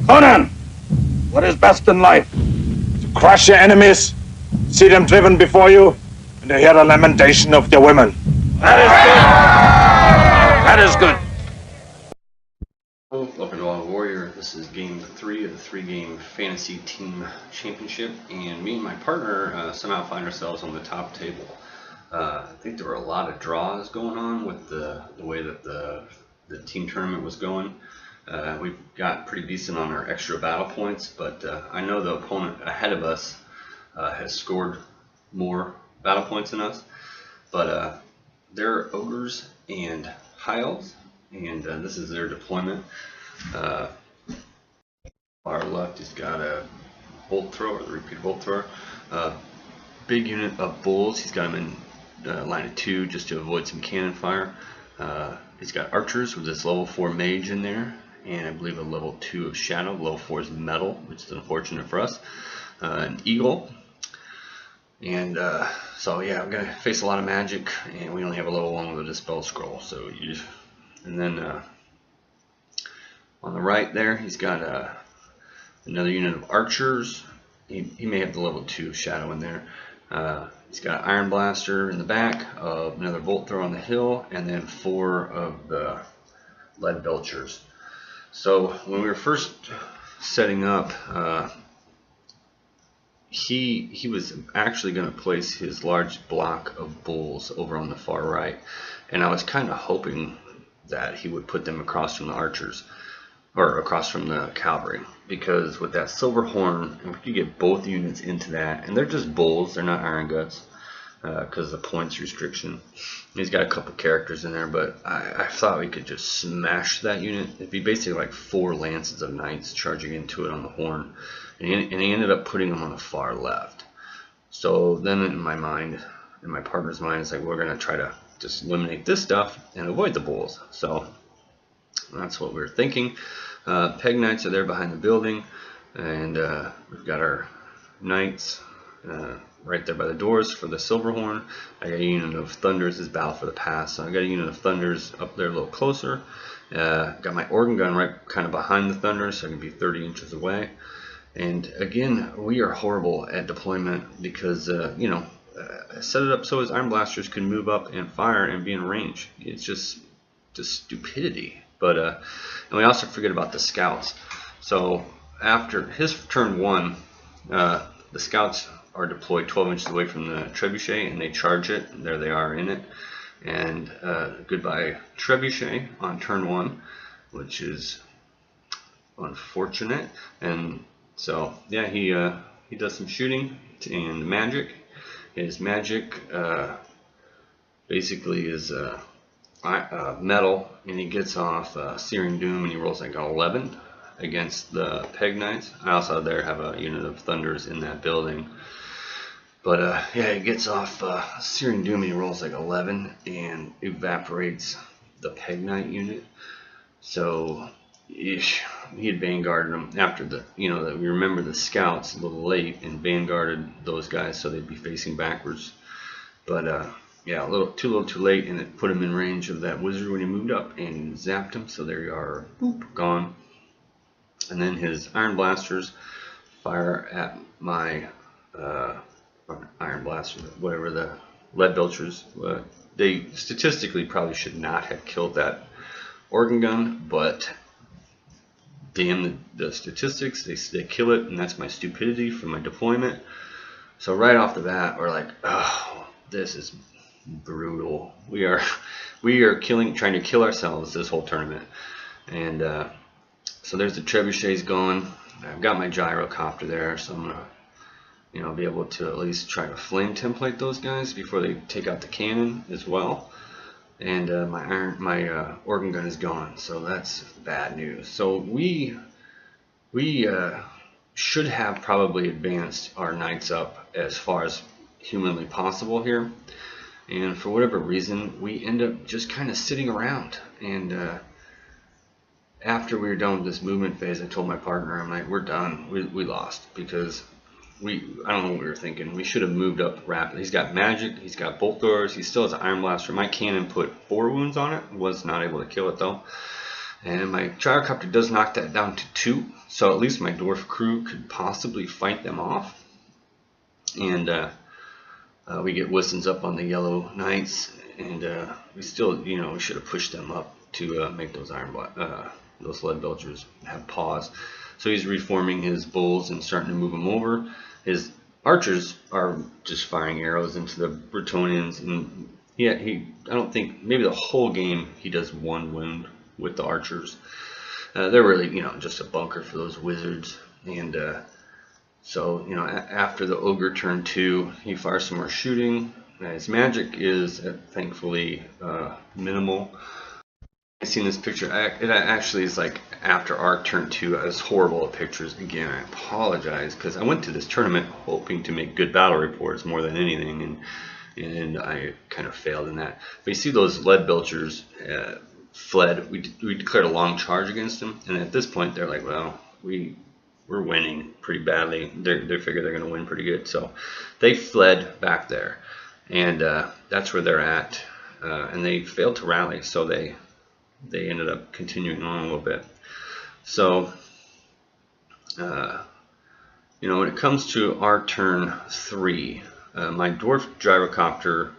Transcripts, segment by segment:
Conan, what is best in life? To crush your enemies, see them driven before you, and to hear the lamentation of their women. That is good. Hello, welcome to Omaha Warrior. This is game 3 of the 3-game fantasy team championship, and me and my partner somehow find ourselves on the top table. I think there were a lot of draws going on with the way that the team tournament was going. We got pretty decent on our extra battle points, but I know the opponent ahead of us has scored more battle points than us. But they're ogres and high elves, and this is their deployment. Far left, he's got a bolt thrower, the repeat bolt thrower. Big unit of bulls. He's got them in line of 2 just to avoid some cannon fire. He's got archers with this level 4 mage in there, and I believe a level 2 of shadow. Level 4 is metal, which is unfortunate for us. An eagle. And so yeah, I'm gonna face a lot of magic, and we only have a level 1 with a dispel scroll. So and then on the right there, he's got another unit of archers. He may have the level 2 shadow in there. He's got Iron Blaster in the back, another Bolt Thrower on the hill, and then 4 of the Lead Belchers. So when we were first setting up, he was actually going to place his large block of bulls over on the far right, and I was kind of hoping that he would put them across from the archers, or across from the cavalry, because with that silver horn, we could get both units into that, and they're just bulls, they're not iron guts, because of the points restriction. He's got a couple characters in there, but I thought we could just smash that unit. It'd be basically like 4 lances of knights charging into it on the horn, and he ended up putting them on the far left. So then in my mind, in my partner's mind, it's like, we're going to try to just eliminate this stuff and avoid the bulls. So that's what we were thinking. Peg knights are there behind the building, and we've got our knights right there by the doors for the Silverhorn. I got a unit of Thunders as battle for the pass, so I got a unit of Thunders up there a little closer. Got my organ gun right kind of behind the Thunders, so I can be 30 inches away. And again, we are horrible at deployment because I set it up so his Iron Blasters can move up and fire and be in range. It's just stupidity. But and we also forget about the scouts. So after his turn 1, the scouts are deployed 12 inches away from the trebuchet, and they charge it, and there they are in it. And goodbye trebuchet on turn 1, which is unfortunate. And so yeah, he does some shooting and magic. His magic basically is metal, and he gets off Searing Doom, and he rolls like an 11 against the Peg Knights. I also there have a unit of Thunders in that building. But yeah, he gets off Searing Doom, and he rolls like 11 and evaporates the Peg Knight unit. So he had vanguarded them after that we remember the scouts a little late and vanguarded those guys so they'd be facing backwards. But yeah, a little too late, and it put him in range of that wizard when he moved up and zapped him. So there you are, boop, gone. And then his Iron Blasters fire at my Iron Blaster, whatever the Lead Belchers. They statistically probably should not have killed that organ gun, but damn the statistics, they kill it, and that's my stupidity for my deployment. So right off the bat, we're like, oh, this is brutal. We are trying to kill ourselves this whole tournament. And so there's the trebuchets going. I've got my gyrocopter there, so I'm gonna be able to at least try to flame template those guys before they take out the cannon as well. And my organ gun is gone, so that's bad news. So we should have probably advanced our knights up as far as humanly possible here, and for whatever reason we end up just kind of sitting around. And after we were done with this movement phase, I told my partner, I'm like, we're done, we lost, because I don't know what we were thinking. We should have moved up rapidly. He's got magic, he's got bolt throwers, he still has an Iron Blaster. My cannon put 4 wounds on it, was not able to kill it though. And my gyrocopter does knock that down to 2, so at least my dwarf crew could possibly fight them off. And we get Wistons up on the yellow knights, and we still, we should have pushed them up to make those those lead belchers have pause. So he's reforming his bulls and starting to move them over. His archers are just firing arrows into the Bretonians, and I don't think, maybe the whole game he does 1 wound with the archers. They're really, just a bunker for those wizards. And so, after the Ogre turn 2, he fires some more shooting. His magic is thankfully minimal. I've seen this picture. It actually is like after our turn 2. I was horrible at pictures. Again, I apologize, because I went to this tournament hoping to make good battle reports more than anything, and I kind of failed in that. But you see those lead belchers fled. We declared a long charge against them, and at this point they're like, well, we're winning pretty badly. They figure they're going to win pretty good, so they fled back there, and that's where they're at. And they failed to rally, so they ended up continuing on a little bit. So when it comes to our turn 3, my dwarf gyrocopter,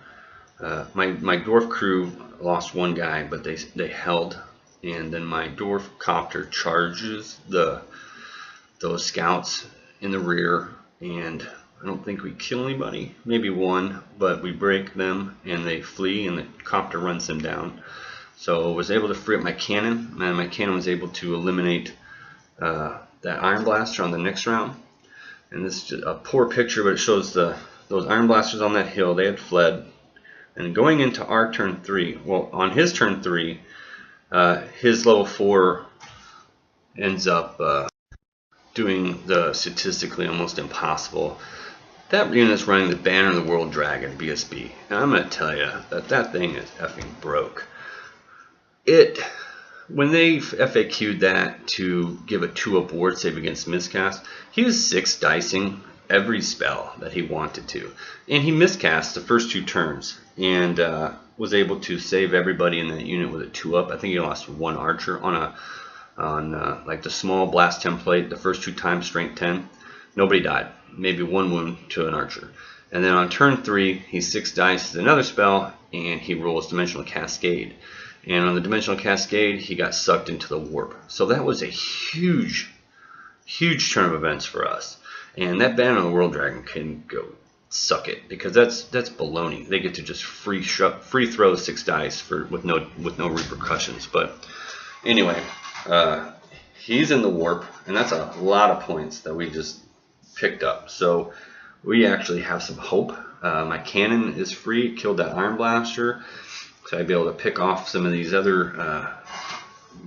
my dwarf crew lost 1 guy, but they held, and then my dwarf copter charges those scouts in the rear, and I don't think we kill anybody, maybe 1, but we break them and they flee, and the copter runs them down. So I was able to free up my cannon, and my cannon was able to eliminate that Iron Blaster on the next round. And this is just a poor picture, but it shows those Iron Blasters on that hill. They had fled. And going into our turn 3, well, on his turn 3, his level 4 ends up doing the statistically almost impossible. That unit's running the Banner of the World Dragon, BSB. And I'm going to tell you that thing is effing broke. When they FAQ'd that to give a 2-up ward save against miscast, he was 6 dicing every spell that he wanted to, and he miscast the first 2 turns, and was able to save everybody in that unit with a 2-up. I think he lost 1 archer on like the small blast template. The first 2 times strength 10, nobody died, maybe 1 wound to an archer. And then on turn 3, he 6 dices another spell, and he rolls Dimensional Cascade. And on the Dimensional Cascade, he got sucked into the warp. So that was a huge turn of events for us. And that Banner of the World Dragon can go suck it, because that's baloney. They get to just free throw 6 dice with no repercussions. But anyway, he's in the warp, and that's a lot of points that we just picked up. So we actually have some hope. My cannon is free, killed that Iron Blaster. So I'd be able to pick off some of these other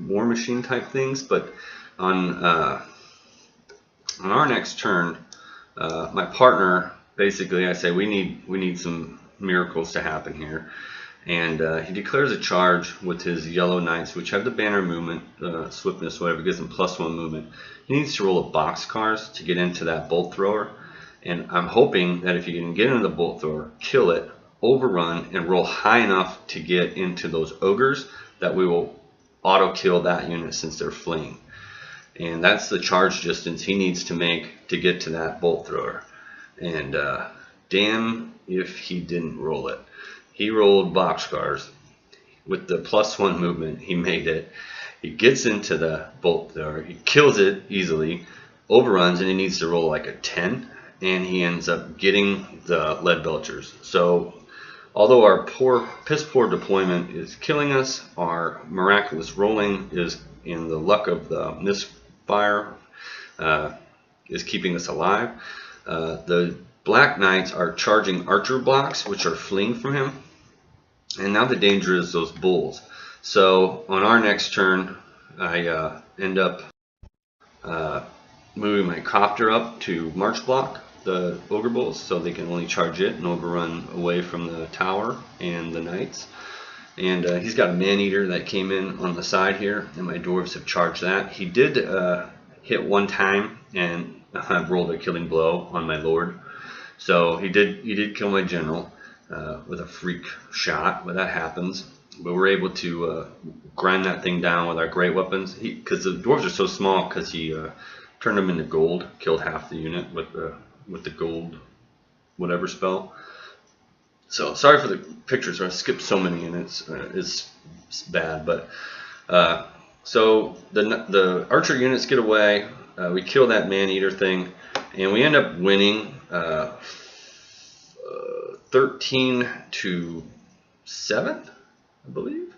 War Machine type things. But on our next turn, my partner, basically, I say we need some miracles to happen here, and he declares a charge with his yellow knights, which have the banner movement, swiftness, whatever, gives him +1 movement. He needs to roll a boxcars to get into that bolt thrower, and I'm hoping that if he can get into the bolt thrower, kill it, overrun, and roll high enough to get into those ogres, that we will auto kill that unit since they're fleeing. And that's the charge distance he needs to make to get to that bolt thrower. And damn if he didn't roll it. He rolled boxcars with the +1 movement. He made it. He gets into the bolt thrower. He kills it easily, overruns, and he needs to roll like a 10, and he ends up getting the lead belchers. So although our piss poor deployment is killing us, our miraculous rolling is, in the luck of the misfire, is keeping us alive. The Black Knights are charging archer blocks, which are fleeing from him. And now the danger is those bulls. So on our next turn, I end up moving my copter up to march block the ogre bulls, so they can only charge it and overrun away from the tower and the knights. And he's got a man-eater that came in on the side here, and my dwarves have charged that. He did hit 1 time, and I rolled a killing blow on my lord. So he did kill my general with a freak shot, but that happens. but we're able to grind that thing down with our great weapons. Because the dwarves are so small, because he turned them into gold, killed half the unit with the gold whatever spell. So sorry for the pictures. I skipped so many, and it's bad. But so the archer units get away. We kill that man-eater thing, and we end up winning 13-7, I believe.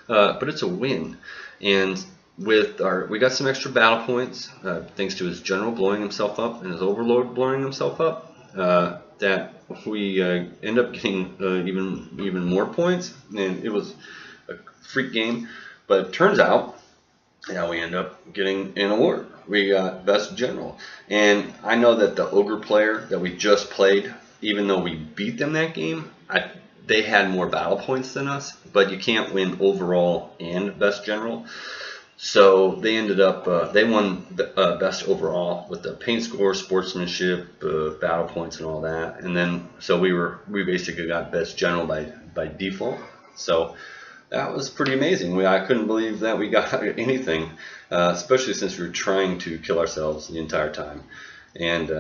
But it's a win, and we got some extra battle points thanks to his general blowing himself up and his overlord blowing himself up. That we end up getting even more points, and it was a freak game. But it turns out, we end up getting an award. We got best general, and I know that the Ogre player that we just played, even though we beat them that game, they had more battle points than us. But you can't win overall and best general. So they ended up, they won the best overall with the paint score, sportsmanship, battle points, and all that. And then, so we basically got best general by default. So that was pretty amazing. I couldn't believe that we got anything, especially since we were trying to kill ourselves the entire time. And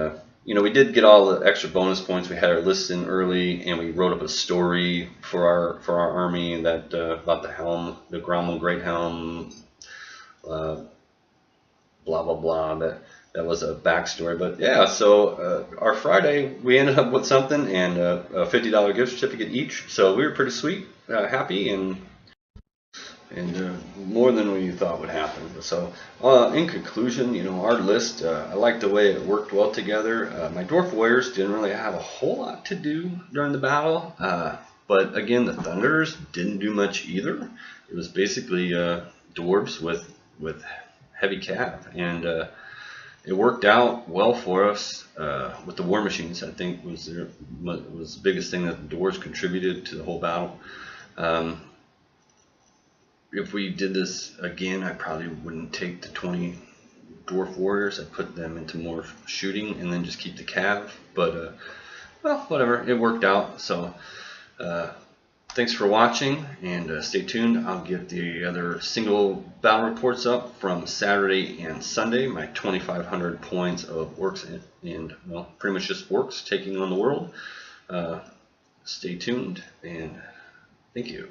we did get all the extra bonus points. We had our lists in early, and we wrote up a story for our army that about the helm, the Gromwell Great Helm. Blah blah blah. That was a backstory, but yeah. So our Friday, we ended up with something, and a $50 gift certificate each. So we were pretty sweet, happy, and more than we thought would happen. So in conclusion, our list, I liked the way it worked well together. My dwarf warriors didn't really have a whole lot to do during the battle, but again, the Thunders didn't do much either. It was basically dwarves with heavy cav, and it worked out well for us with the war machines. I think was the biggest thing that the dwarves contributed to the whole battle. If we did this again, I probably wouldn't take the 20 dwarf warriors. I'd put them into more shooting and then just keep the cav. But well, whatever, it worked out. So thanks for watching, and stay tuned. I'll get the other single battle reports up from Saturday and Sunday. My 2,500 points of orcs and well, pretty much just orcs taking on the world. Stay tuned, and thank you.